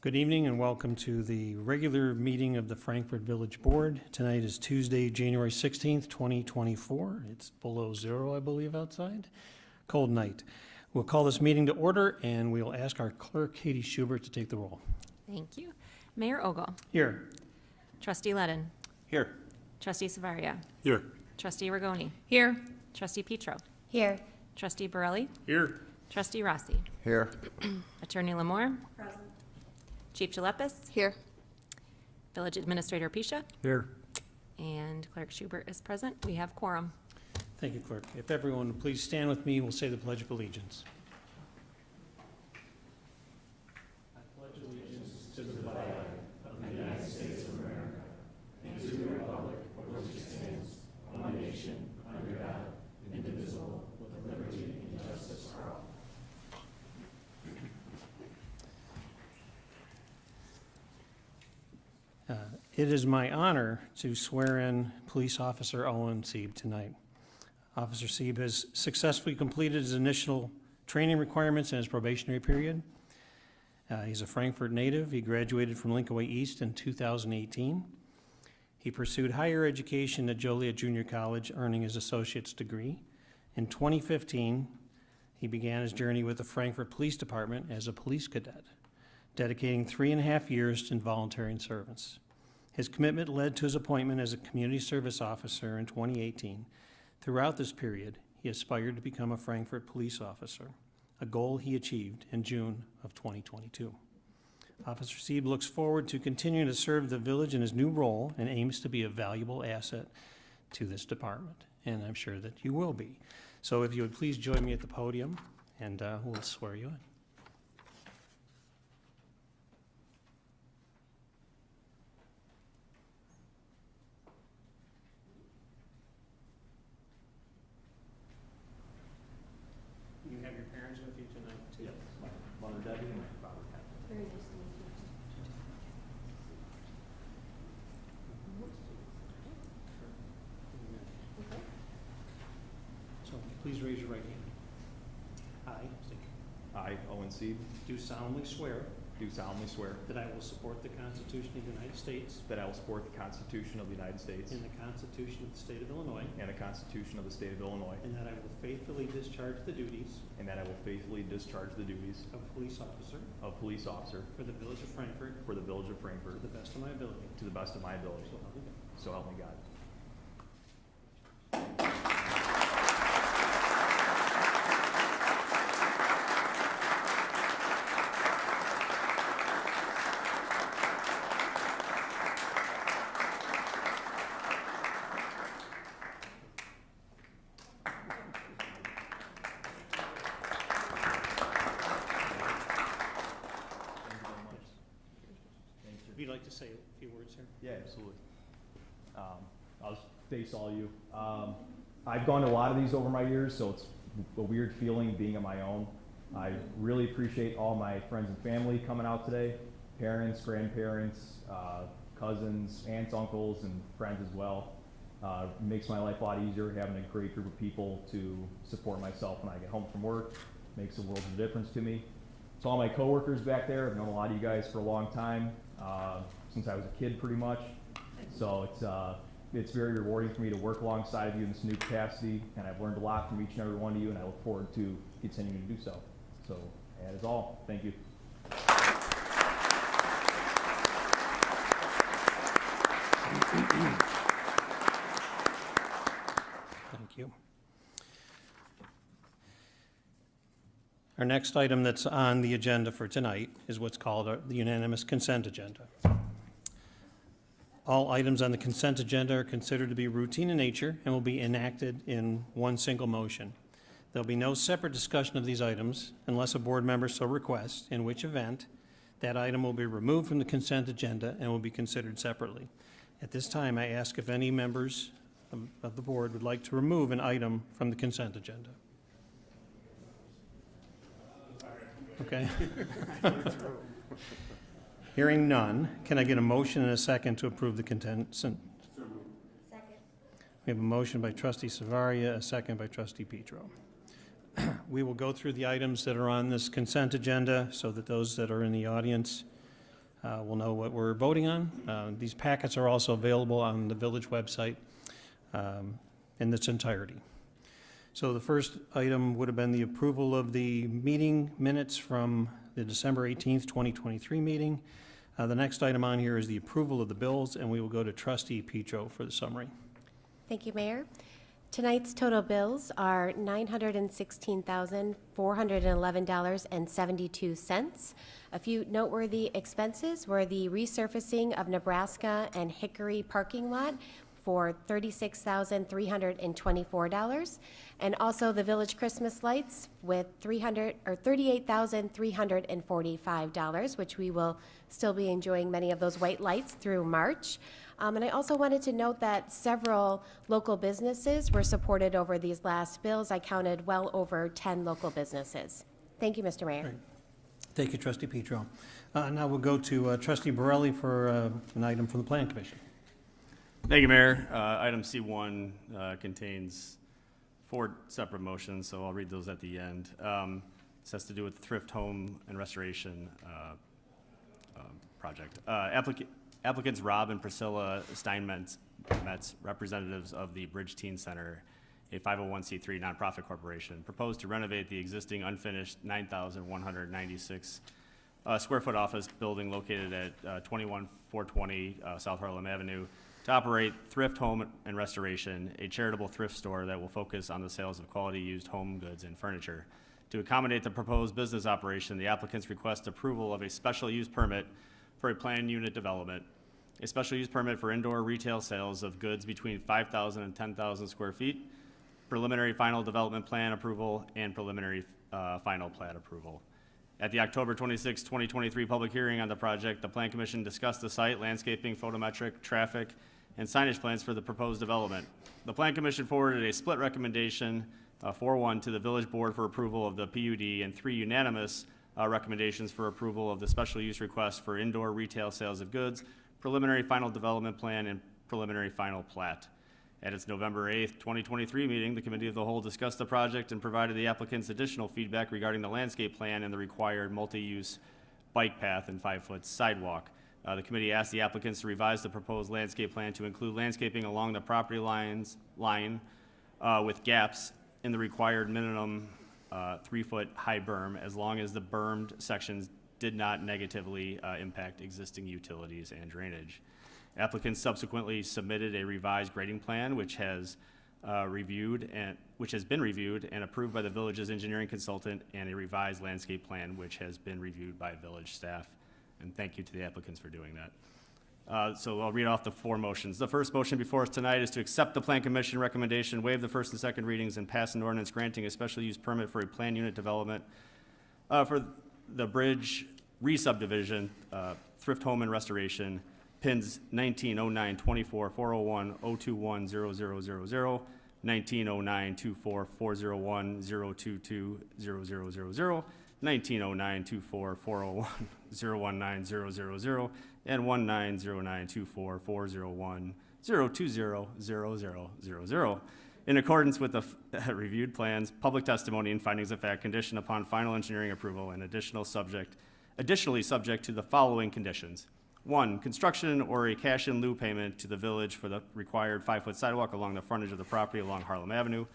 Good evening and welcome to the regular meeting of the Frankfort Village Board. Tonight is Tuesday, January 16th, 2024. It's below zero, I believe, outside. Cold night. We'll call this meeting to order and we'll ask our clerk, Katie Schubert, to take the roll. Thank you. Mayor Ogle. Here. Trustee Ledden. Here. Trustee Savaria. Here. Trustee Rigoni. Here. Trustee Petro. Here. Trustee Borelli. Here. Trustee Rossi. Here. Attorney Lamore. Present. Chief Jalepis. Here. Village Administrator Pisha. Here. And Clerk Schubert is present. We have quorum. Thank you, clerk. If everyone would please stand with me, we'll say the Pledge of Allegiance. I pledge allegiance to the flag of the United States of America and to the republic for which it stands, one nation, under God, indivisible, with liberty and justice for all. It is my honor to swear in Police Officer Owen Sieb tonight. Officer Sieb has successfully completed his initial training requirements in his probationary period. He's a Frankfort native. He graduated from Linkaway East in 2018. He pursued higher education at Joliet Junior College, earning his associate's degree. In 2015, he began his journey with the Frankfort Police Department as a police cadet, dedicating 3.5 years to volunteering service. His commitment led to his appointment as a community service officer in 2018. Throughout this period, he aspired to become a Frankfort police officer, a goal he achieved in June of 2022. Officer Sieb looks forward to continuing to serve the village in his new role and aims to be a valuable asset to this department, and I'm sure that you will be. So if you would please join me at the podium, and we'll swear you in. You have your parents with you tonight, too? Yes, my mother Debbie and my father Ken. Very nice to meet you. Okay. So please raise your right hand. I, Owen Sieb, Do solemnly swear do solemnly swear that I will support the Constitution of the United States that I will support the Constitution of the United States and the Constitution of the State of Illinois, and the Constitution of the State of Illinois, and that I will faithfully discharge the duties and that I will faithfully discharge the duties of police officer of police officer for the Village of Frankfort for the Village of to Frankfort the best of my ability. to the best of my ability. So help me God. So help me God. If you'd like to say a few words here. Yeah, absolutely. I'll face all you. I've gone to a lot of these over my years, so it's a weird feeling being on my own. I really appreciate all my friends and family coming out today, parents, grandparents, cousins, aunts, uncles, and friends as well. It makes my life a lot easier having a great group of people to support myself when I get home from work. Makes a world of difference to me. To all my coworkers back there, I've known a lot of you guys for a long time, since I was a kid pretty much. So it's very rewarding for me to work alongside of you in this new capacity, and I've learned a lot from each and every one of you, and I look forward to continuing to do so. So that is all. Thank you. Thank you. Our next item that's on the agenda for tonight is what's called the unanimous consent agenda. All items on the consent agenda are considered to be routine in nature and will be enacted in one single motion. There'll be no separate discussion of these items unless a board member so requests, in which event that item will be removed from the consent agenda and will be considered separately. At this time, I ask if any members of the board would like to remove an item from the consent agenda. Okay. Hearing none, can I get a motion and a second to approve the consent? Second. We have a motion by trustee Savaria, a second by trustee Petro. We will go through the items that are on this consent agenda so that those that are in the audience will know what we're voting on. These packets are also available on the village website in its entirety. So the first item would have been the approval of the meeting minutes from the December 18th, 2023 meeting. The next item on here is the approval of the bills, and we will go to Trustee Petro for the summary. Thank you, Mayor. Tonight's total bills are $916,411.72. A few noteworthy expenses were the resurfacing of Nebraska and Hickory parking lot for $36,324, and also the village Christmas lights with $38,345, which we will still be enjoying many of those white lights through March. And I also wanted to note that several local businesses were supported over these last bills. I counted well over 10 local businesses. Thank you, Mr. Mayor. Great. Thank you, Trustee Petro. Now we'll go to Trustee Borelli for an item from the Plan Commission. Thank you, Mayor. Item C1 contains 4 separate motions, so I'll read those at the end. This has to do with the thrift home and restoration project. Applicants Rob and Priscilla Steinmetz, representatives of the Bridge Teen Center, a 501c3 nonprofit corporation, proposed to renovate the existing unfinished 9,196 square foot office building located at 21420 South Harlem Avenue to operate Thrift Home and Restoration, a charitable thrift store that will focus on the sales of quality used home goods and furniture. To accommodate the proposed business operation, the applicants request approval of a special use permit for a planned unit development, a special use permit for indoor retail sales of goods between 5,000 and 10,000 square feet, preliminary final development plan approval, and preliminary final plat approval. At the October 26, 2023 public hearing on the project, the Plan Commission discussed the site, landscaping, photometric, traffic, and signage plans for the proposed development. The Plan Commission forwarded a split recommendation, 4-1, to the Village Board for approval of the PUD and 3 unanimous recommendations for approval of the special use request for indoor retail sales of goods, preliminary final development plan, and preliminary final plat. At its November 8th, 2023 meeting, the Committee of the Whole discussed the project and provided the applicants additional feedback regarding the landscape plan and the required multi-use bike path and 5-foot sidewalk. The committee asked the applicants to revise the proposed landscape plan to include landscaping along the property line with gaps in the required minimum 3-foot high berm, as long as the bermed sections did not negatively impact existing utilities and drainage. Applicants subsequently submitted a revised grading plan, which has been reviewed and approved by the village's engineering consultant, and a revised landscape plan, which has been reviewed by village staff. And thank you to the applicants for doing that. So I'll read off the 4 motions. The first motion before us tonight is to accept the Plan Commission recommendation, waive the first and second readings, and pass an ordinance granting a special use permit for a planned unit development for the Bridge re-subdivision, Thrift Home and Restoration, pins 1909-24-401-021-0000, 1909-24-401-022-0000, 1909-24-401-019-000, and 1909-24-401-020-0000. In accordance with the reviewed plans, public testimony, and findings of fact, conditioned upon final engineering approval, and additionally subject to the following conditions. 1, construction or a cash in lieu payment to the village for the required 5-foot sidewalk along the frontage of the property along Harlem Avenue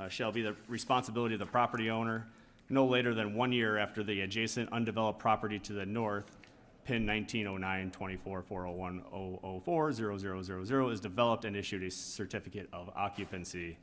shall be the responsibility of the property owner no later than 1 year after the adjacent undeveloped property to the north, pin 1909-24-401-004-0000, is developed and issued a certificate of occupancy.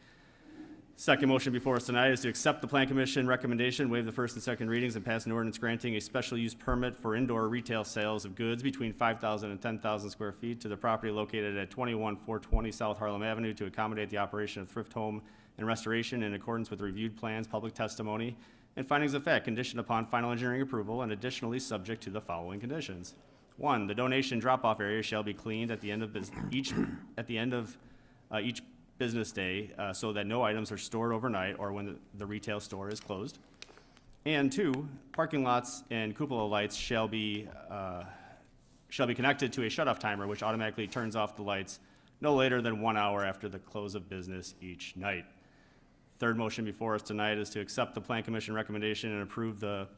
Second motion before us tonight is to accept the Plan Commission recommendation, waive the first and second readings, and pass an ordinance granting a special use permit for indoor retail sales of goods between 5,000 and 10,000 square feet to the property located at 21420 South Harlem Avenue to accommodate the operation of Thrift Home and Restoration in accordance with reviewed plans, public testimony, and findings of fact, conditioned upon final engineering approval, and additionally subject to the following conditions. 1, the donation drop-off area shall be cleaned at the end of each business day so that no items are stored overnight or when the retail store is closed. And 2, parking lots and cupola lights shall be connected to a shut-off timer, which automatically turns off the lights no later than 1 hour after the close of business each night. Third motion before us tonight is to accept the Plan Commission recommendation and approve the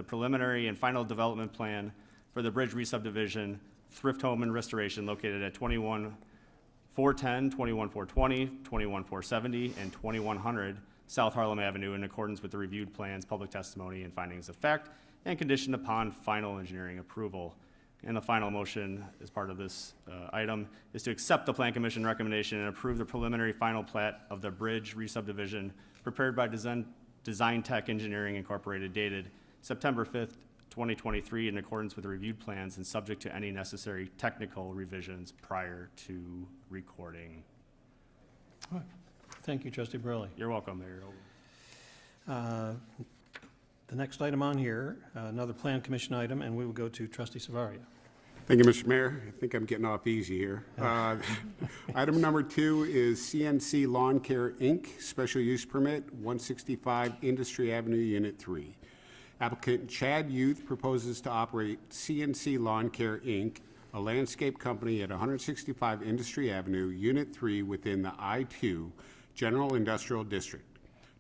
preliminary and final development plan for the Bridge re-subdivision, thrift home and restoration located at 21410, 21420, 21470, and 2100 South Harlem Avenue in accordance with the reviewed plans, public testimony, and findings of fact, and conditioned upon final engineering approval. And the final motion as part of this item is to accept the Plan Commission recommendation and approve the preliminary final plat of the Bridge re-subdivision prepared by Design Tech Engineering Incorporated, dated September 5th, 2023, in accordance with the reviewed plans and subject to any necessary technical revisions prior to recording. Thank you, Trustee Burley. You're welcome, Mayor. The next item on here, another Plan Commission item, and we will go to Trustee Savaria. Thank you, Mr. Mayor. I think I'm getting off easy here. Item number 2 is CNC Lawn Care, Inc., Special Use Permit, 165 Industry Avenue, Unit 3. Applicant Chad Youth proposes to operate CNC Lawn Care, Inc., a landscape company at 165 Industry Avenue, Unit 3, within the I-2 General Industrial District.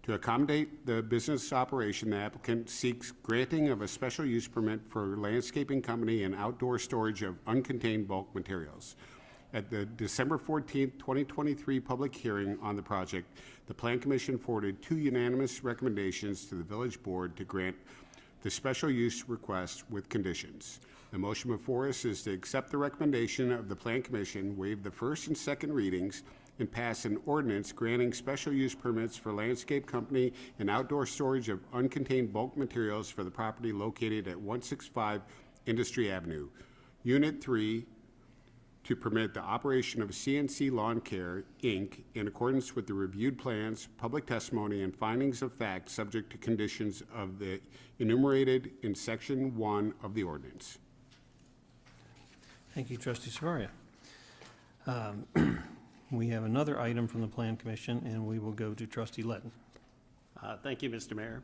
To accommodate the business operation, the applicant seeks granting of a special use permit for landscaping company and outdoor storage of uncontained bulk materials. At the December 14th, 2023 public hearing on the project, the Plan Commission forwarded 2 unanimous recommendations to the Village Board to grant the special use request with conditions. The motion before us is to accept the recommendation of the Plan Commission, waive the first and second readings, and pass an ordinance granting special use permits for landscape company and outdoor storage of uncontained bulk materials for the property located at 165 Industry Avenue, Unit 3, to permit the operation of CNC Lawn Care, Inc., in accordance with the reviewed plans, public testimony, and findings of fact, subject to conditions of the enumerated in Section 1 of the ordinance. Thank you, Trustee Savaria. We have another item from the Plan Commission, and we will go to Trustee Letton. Thank you, Mr. Mayor.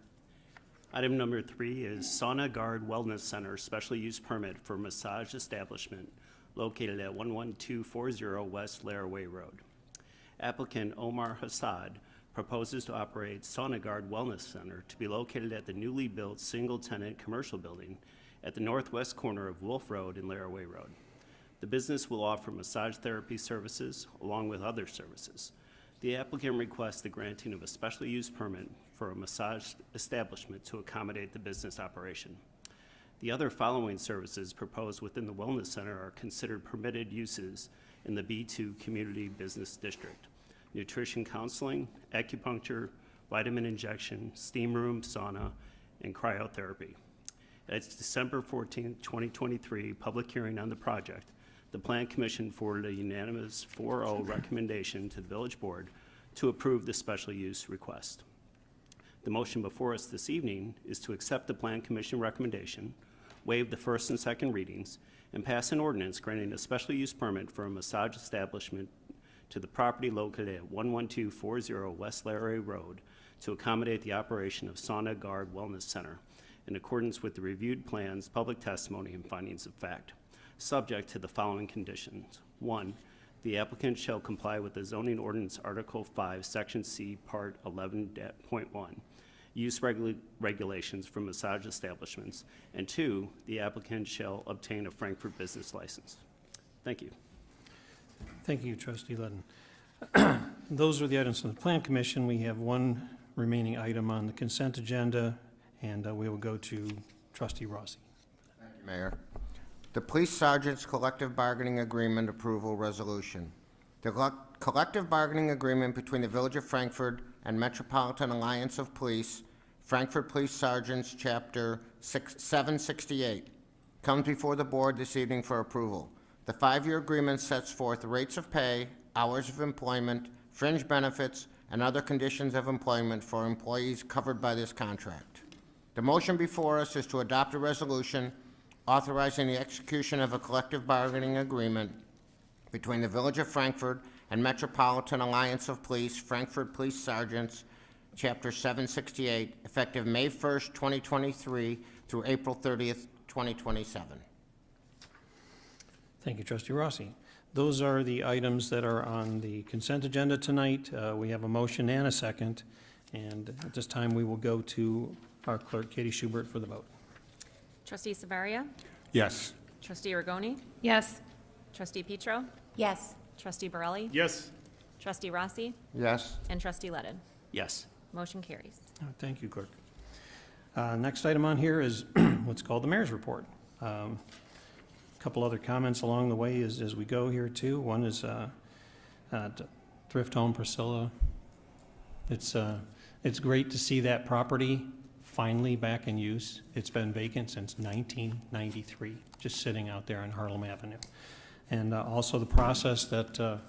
Item number 3 is Sauna Guard Wellness Center Special Use Permit for Massage Establishment located at 11240 West Laraway Road. Applicant Omar Hassad proposes to operate Sauna Guard Wellness Center to be located at the newly built single-tenant commercial building at the northwest corner of Wolf Road and Laraway Road. The business will offer massage therapy services along with other services. The applicant requests the granting of a special use permit for a massage establishment to accommodate the business operation. The other following services proposed within the Wellness Center are considered permitted uses in the B2 Community Business District: nutrition counseling, acupuncture, vitamin injection, steam room, sauna, and cryotherapy. At its December 14, 2023 public hearing on the project, the Plan Commission forwarded a unanimous 4-0 recommendation to the Village Board to approve the special use request. The motion before us this evening is to accept the Plan Commission recommendation, waive the first and second readings, and pass an ordinance granting a special use permit for a massage establishment to the property located at 11240 West Laraway Road to accommodate the operation of Sauna Guard Wellness Center in accordance with the reviewed plans, public testimony, and findings of fact, subject to the following conditions. 1, the applicant shall comply with the zoning ordinance Article 5, Section C, Part 11.1, use regulations for massage establishments. And 2, the applicant shall obtain a Frankfort business license. Thank you. Thank you, Trustee Letton. Those are the items from the Plan Commission. We have one remaining item on the consent agenda, and we will go to Trustee Rossi. Thank you, Mayor. The Police Sergeant's Collective Bargaining Agreement Approval Resolution. The collective bargaining agreement between the Village of Frankfort and Metropolitan Alliance of Police, Frankfort Police Sergeants, Chapter 768, comes before the Board this evening for approval. The 5-year agreement sets forth rates of pay, hours of employment, fringe benefits, and other conditions of employment for employees covered by this contract. The motion before us is to adopt a resolution authorizing the execution of a collective bargaining agreement between the Village of Frankfort and Metropolitan Alliance of Police, Frankfort Police Sergeants, Chapter 768, effective May 1st, 2023 through April 30th, 2027. Thank you, Trustee Rossi. Those are the items that are on the consent agenda tonight. We have a motion and a second, and at this time, we will go to our clerk, Katie Schubert, for the vote. Trustee Savaria? Yes. Trustee Rigoni? Yes. Trustee Petro? Yes. Trustee Borelli? Yes. Trustee Rossi? Yes. And Trustee Letted? Yes. Motion carries. Thank you, Clerk. Next item on here is what's called the Mayor's Report. Couple other comments along the way as we go here, too. One is Thrift Home Priscilla. It's great to see that property finally back in use. It's been vacant since 1993, just sitting out there on Harlem Avenue. And also the process that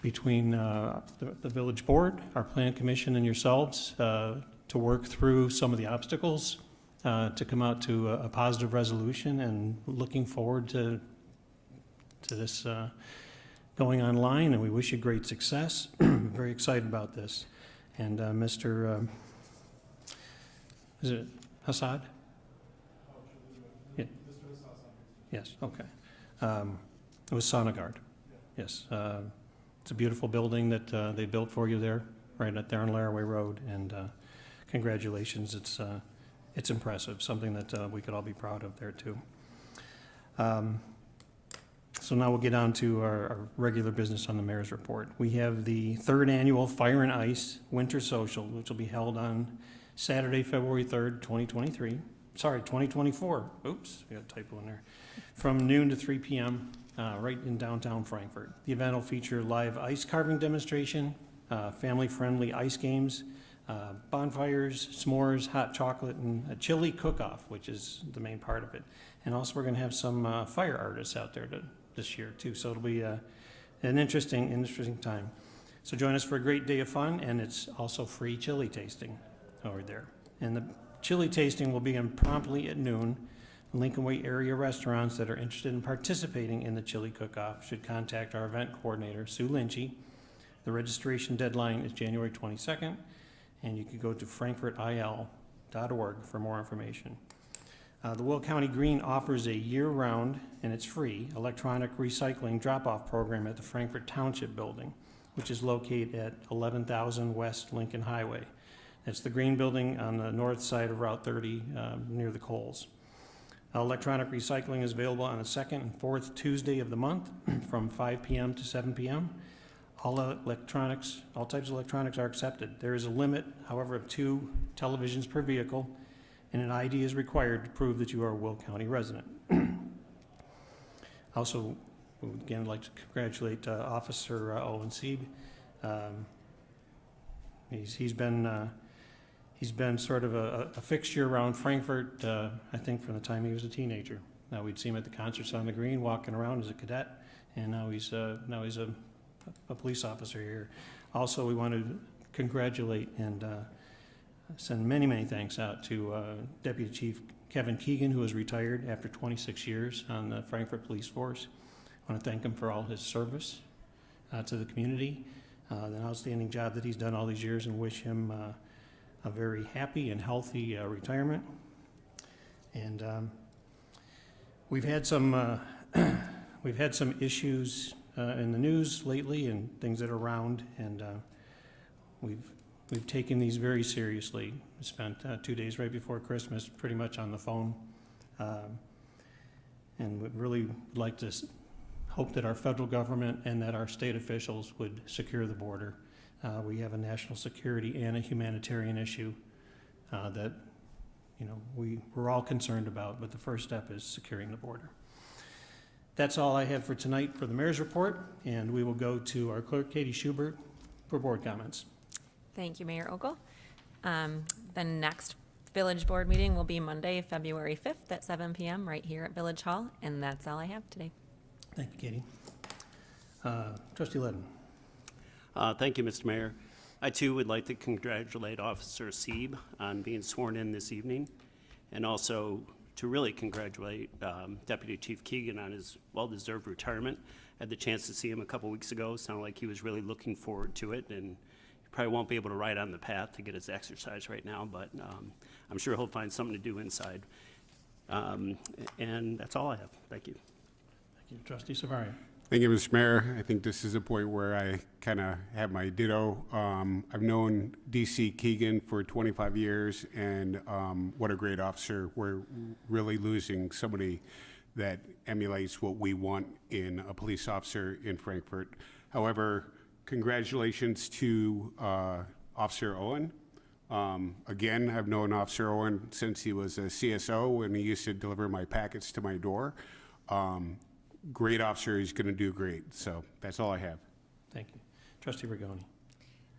between the village board, our plan commission, and yourselves to work through some of the obstacles to come out to a positive resolution, and looking forward to this going online, and we wish you great success. Very excited about this. And Mr. Is it Hassad? Yeah. Yes, okay. It was Sonnegaard. Yes. It's a beautiful building that they built for you there, right there on Laraway Road, and congratulations. It's impressive, something that we could all be proud of there, too. So now we'll get on to our regular business on the Mayor's Report. We have the third annual Fire and Ice Winter Social, which will be held on Saturday, February 3rd, 2023. Sorry, 2024. Oops, we got a typo in there. From noon to 3 p.m. Right in downtown Frankfort. The event will feature live ice carving demonstration, family-friendly ice games, bonfires, s'mores, hot chocolate, and a chili cook-off, which is the main part of it. And also we're going to have some fire artists out there this year too, so it'll be an interesting time. So join us for a great day of fun, and it's also free chili tasting over there. And the chili tasting will begin promptly at noon. Lincoln Way area restaurants that are interested in participating in the chili cook-off should contact our event coordinator, Sue Lynchy. The registration deadline is January 22nd, and you can go to frankfortil.org for more information. The Will County Green offers a year-round, and it's free, electronic recycling drop-off program at the Frankfort Township Building, which is located at 11,000 West Lincoln Highway. That's the green building on the north side of Route 30 near the Coles. Electronic recycling is available on the second and fourth Tuesday of the month from 5 p.m. to 7 p.m. All types of electronics are accepted. There is a limit, however, of 2 televisions per vehicle, and an ID is required to prove that you are a Will County resident. Also, we would again like to congratulate Officer Owen Sieb. He's been sort of a fixture around Frankfort, I think, from the time he was a teenager. Now we'd see him at the concerts on the green, walking around as a cadet, and now he's a police officer here. Also, we want to congratulate and send many thanks out to Deputy Chief Kevin Keegan, who is retired after 26 years on the Frankfort Police Force. I want to thank him for all his service to the community, the outstanding job that he's done all these years, and wish him a very happy and healthy retirement. And we've had some issues in the news lately and things that are around, and we've taken these very seriously. We spent 2 days right before Christmas pretty much on the phone, and would really like to hope that our federal government and that our state officials would secure the border. We have a national security and a humanitarian issue that we're all concerned about, but the first step is securing the border. That's all I have for tonight for the Mayor's Report, and we will go to our clerk, Katie Schubert, for board comments. Thank you, Mayor Ogle. The next village board meeting will be Monday, February 5th at 7 p.m. right here at Village Hall, and that's all I have today. Thank you, Katie. Trustee Ledden. Thank you, Mr. Mayor. I too would like to congratulate Officer Sieb on being sworn in this evening, and also to really congratulate Deputy Chief Keegan on his well-deserved retirement. I had the chance to see him a couple weeks ago. Sounded like he was really looking forward to it, and he probably won't be able to ride on the path to get his exercise right now, but I'm sure he'll find something to do inside. And that's all I have. Thank you. Thank you. Trustee Savaria. Thank you, Mr. Mayor. I think this is a point where I kind of have my ditto. I've known DC Keegan for 25 years, and what a great officer. We're really losing somebody that emulates what we want in a police officer in Frankfort. However, congratulations to Officer Owen. Again, I've known Officer Owen since he was a CSO when he used to deliver my packets to my door. Great officer, he's going to do great. So that's all I have. Thank you. Trustee Rigoni.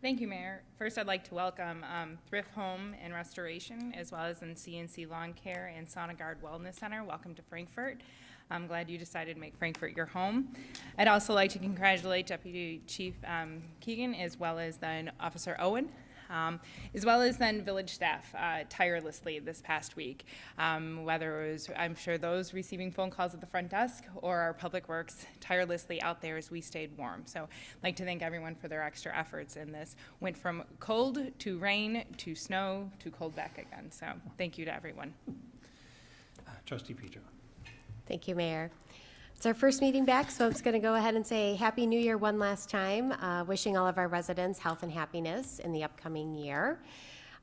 Thank you, Mayor. First, I'd like to welcome Thrift Home and Restoration, as well as in CNC Lawn Care and Sauna Guard Wellness Center. Welcome to Frankfort. I'm glad you decided to make Frankfort your home. I'd also like to congratulate Deputy Chief Keegan, as well as then Officer Owen, as well as then village staff tirelessly this past week. Whether it was, I'm sure, those receiving phone calls at the front desk or our public works tirelessly out there as we stayed warm. So I'd like to thank everyone for their extra efforts in this. Went from cold to rain to snow to cold back again. So thank you to everyone. Trustee Pedro. Thank you, Mayor. It's our first meeting back, so I'm just going to go ahead and say Happy New Year one last time, wishing all of our residents health and happiness in the upcoming year.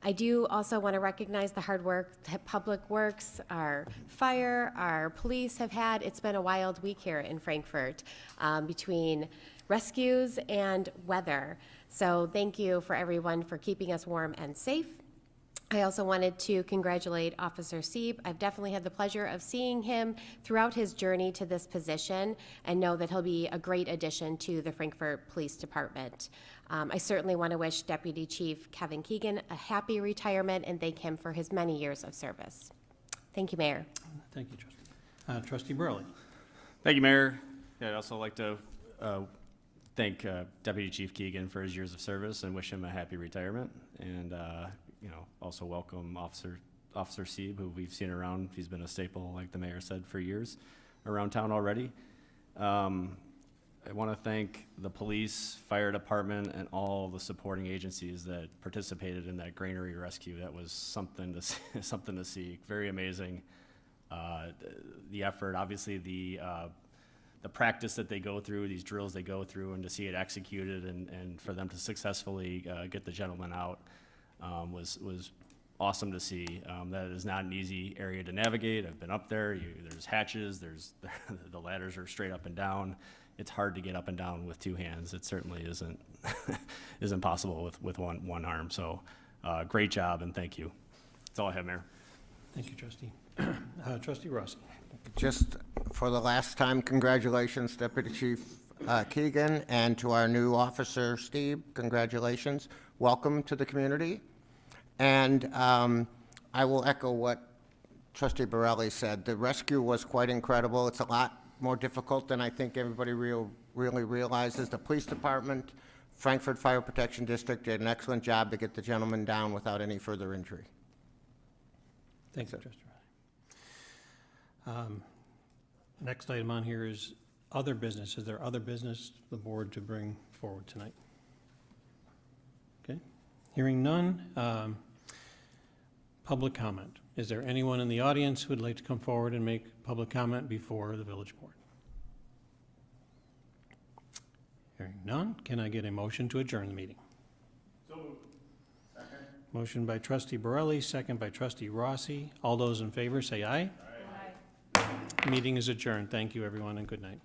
I do also want to recognize the hard work that Public Works, our fire, our police have had. It's been a wild week here in Frankfort between rescues and weather. So thank you for everyone for keeping us warm and safe. I also wanted to congratulate Officer Sieb. I've definitely had the pleasure of seeing him throughout his journey to this position and know that he'll be a great addition to the Frankfort Police Department. I certainly want to wish Deputy Chief Kevin Keegan a happy retirement and thank him for his many years of service. Thank you, Mayor. Thank you, Trustee. Trustee Burley. Thank you, Mayor. Yeah, I'd also like to thank Deputy Chief Keegan for his years of service and wish him a happy retirement. And also welcome Officer Sieb, who we've seen around. He's been a staple, like the mayor said, for years around town already. I want to thank the police, fire department, and all the supporting agencies that participated in that granary rescue. That was something to see. Very amazing. The effort, obviously the practice that they go through, these drills they go through, and to see it executed and for them to successfully get the gentleman out was awesome to see. That is not an easy area to navigate. I've been up there. There's hatches. The ladders are straight up and down. It's hard to get up and down with two hands. It certainly isn't possible with one arm. So great job and thank you. That's all I have, Mayor. Thank you, Trustee. Trustee Rossi. Just for the last time, congratulations, Deputy Chief Keegan, and to our new officer, Steve, congratulations. Welcome to the community. And I will echo what Trustee Borelli said. The rescue was quite incredible. It's a lot more difficult than I think everybody really realizes. The police department, Frankfort Fire Protection District did an excellent job to get the gentleman down without any further injury. Thank you, Trustee Rossi. Next item on here is other business. Is there other business the board to bring forward tonight? Okay. Hearing none. Public comment. Is there anyone in the audience who would like to come forward and make public comment before the village board? Hearing none, can I get a motion to adjourn the meeting? So moved. Second. Motion by Trustee Borelli, second by Trustee Rossi. All those in favor say aye. Aye. Meeting is adjourned. Thank you, everyone, and good night.